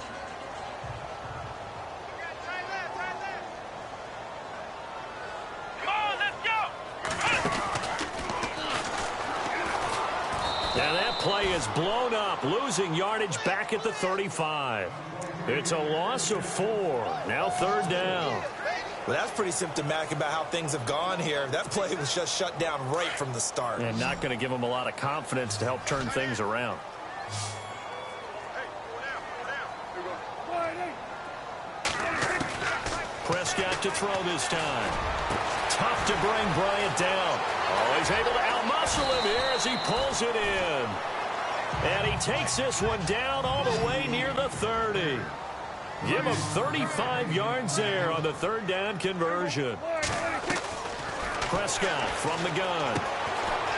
And that play is blown up, losing yardage back at the 35. It's a loss of 4. Now 3rd down. Well, that's pretty symptomatic about how things have gone here. That play was just shut down right from the start. And not going to give them a lot of confidence to help turn things around. Prescott to throw this time. Tough to bring Bryant down. Oh, he's able to outmuscle him here as he pulls it in. And he takes this one down all the way near the 30. Give him 35 yards there on the 3rd down conversion. Prescott from the gun.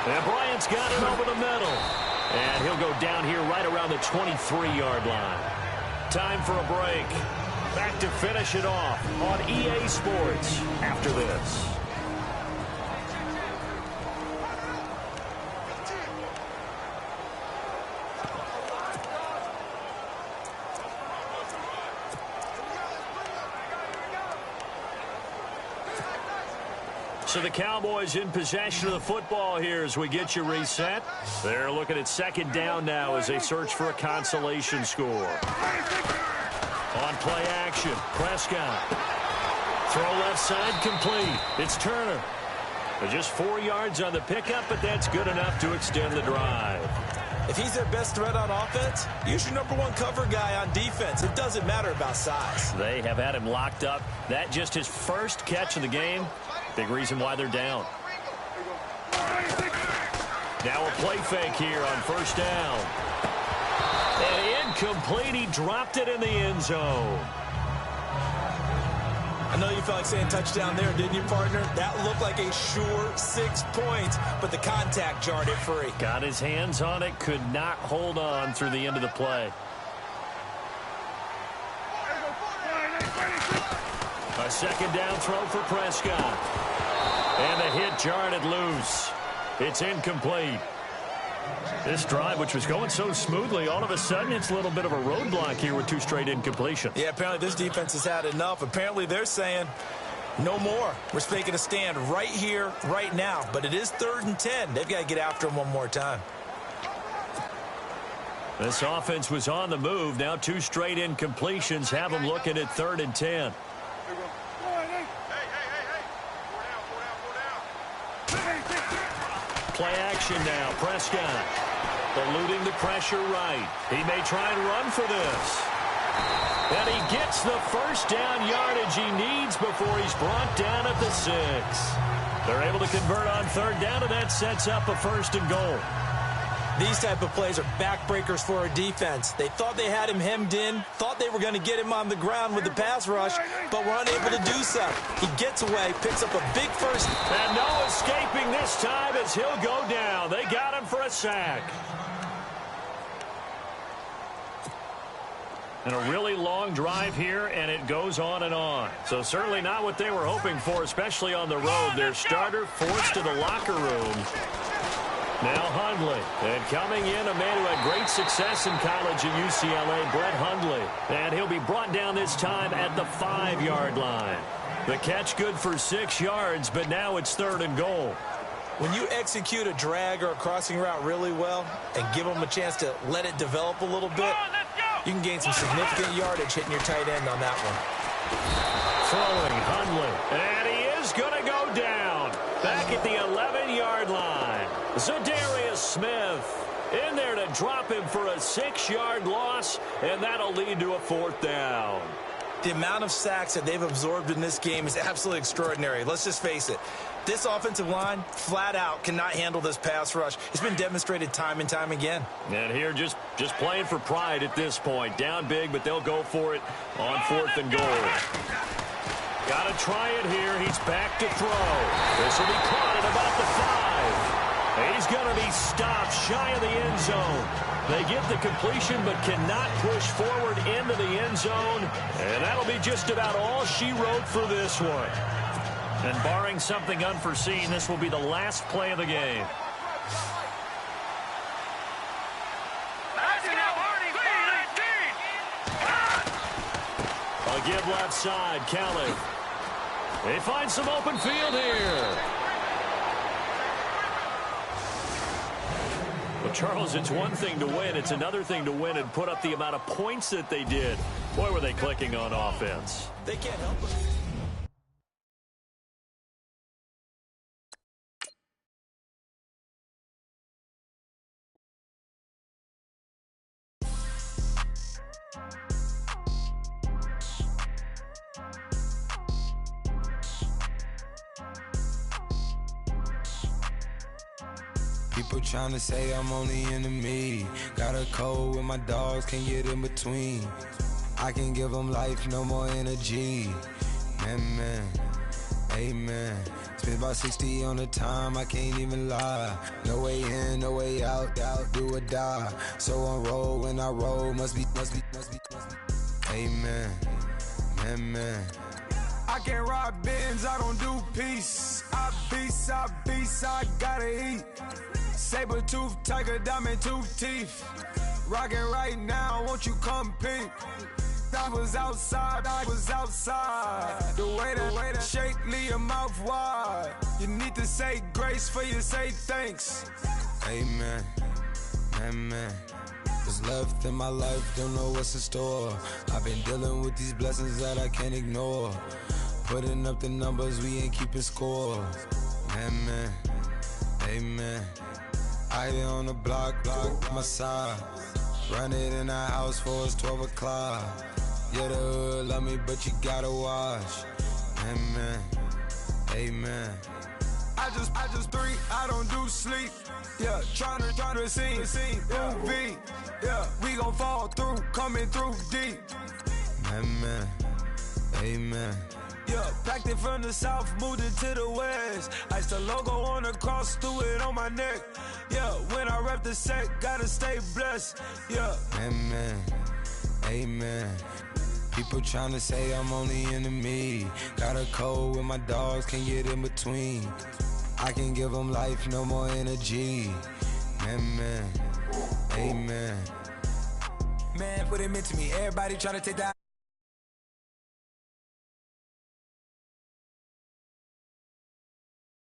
And Bryant's got it over the middle. And he'll go down here right around the 23-yard line. Time for a break. Back to finish it off on EA Sports after this. So the Cowboys in possession of the football here as we get you reset. They're looking at 2nd down now as they search for a consolation score. On play action, Prescott. Throw left side complete. It's Turner. Just 4 yards on the pickup, but that's good enough to extend the drive. If he's their best threat on offense, use your #1 cover guy on defense. It doesn't matter about size. They have had him locked up. That just his first catch of the game. Big reason why they're down. Now a play fake here on 1st down. And incomplete. He dropped it in the end zone. I know you felt like saying touchdown there, didn't you, partner? That looked like a sure 6 points, but the contact jarred it free. Got his hands on it, could not hold on through the end of the play. A 2nd down throw for Prescott. And the hit jarred it loose. It's incomplete. This drive, which was going so smoothly, all of a sudden it's a little bit of a roadblock here with 2 straight incompletions. Yeah, apparently this defense has had enough. Apparently they're saying no more. We're making a stand right here, right now. But it is 3rd and 10. They've got to get after him one more time. This offense was on the move. Now 2 straight incompletions have them looking at 3rd and 10. Play action now. Prescott eluding the pressure right. He may try and run for this. And he gets the 1st down yardage he needs before he's brought down at the 6. They're able to convert on 3rd down, and that sets up a 1st and goal. These type of plays are backbreakers for a defense. They thought they had him hemmed in, thought they were going to get him on the ground with the pass rush, but were unable to do so. He gets away, picks up a big 1st. And no escaping this time as he'll go down. They got him for a sack. And a really long drive here, and it goes on and on. So certainly not what they were hoping for, especially on the road. Their starter forced to the locker room. Now Hundley, and coming in, a man who had great success in college at UCLA, Brett Hundley. And he'll be brought down this time at the 5-yard line. The catch good for 6 yards, but now it's 3rd and goal. When you execute a drag or a crossing route really well and give them a chance to let it develop a little bit, you can gain some significant yardage hitting your tight end on that one. Throwing Hundley, and he is going to go down back at the 11-yard line. Zadarius Smith in there to drop him for a 6-yard loss, and that'll lead to a 4th down. The amount of sacks that they've absorbed in this game is absolutely extraordinary. Let's just face it. This offensive line, flat out, cannot handle this pass rush. It's been demonstrated time and time again. And here, just playing for pride at this point. Down big, but they'll go for it on 4th and goal. Got to try it here. He's back to throw. This will be caught at about the 5. He's going to be stopped shy of the end zone. They get the completion but cannot push forward into the end zone. And that'll be just about all she wrote for this one. And barring something unforeseen, this will be the last play of the game. A give left side, Kelly. They find some open field here. Well, Charles, it's one thing to win. It's another thing to win and put up the amount of points that they did. Boy, were they clicking on offense. They can't help it. People tryna say I'm only enemy. Got a code with my dogs, can't get in between. I can give them life, no more energy. Man, amen. Spent about 60 on the time, I can't even lie. No way in, no way out, do or die. So on roll, when I roll, must be. Amen, man. I can't ride Benz, I don't do peace. I beast, I gotta eat. Saber tooth, tiger, diamond tooth teeth. Rockin' right now, won't you come peep? I was outside. The way that shake, leave your mouth wide. You need to say grace for you say thanks. Amen, amen. What's left in my life, don't know what's in store. I've been dealing with these blessings that I can't ignore. Putting up the numbers, we ain't keeping score. Amen, amen. I here on the block, my side. Run it in the house for it's 12 o'clock. Yeah, the hood love me, but you gotta watch. Amen, amen. I just three, I don't do sleep. Yeah, tryna see, UV. Yeah, we gon' fall through, coming through deep. Amen, amen. Yeah, packed it from the south, moved it to the west. Iced the logo on the cross, threw it on my neck. Yeah, when I rep the set, gotta stay blessed. Yeah. Amen, amen. People tryna say I'm only enemy. Got a code with my dogs, can't get in between. I can give them life, no more energy. Amen, amen. Man, what it meant to me, everybody tryna take that.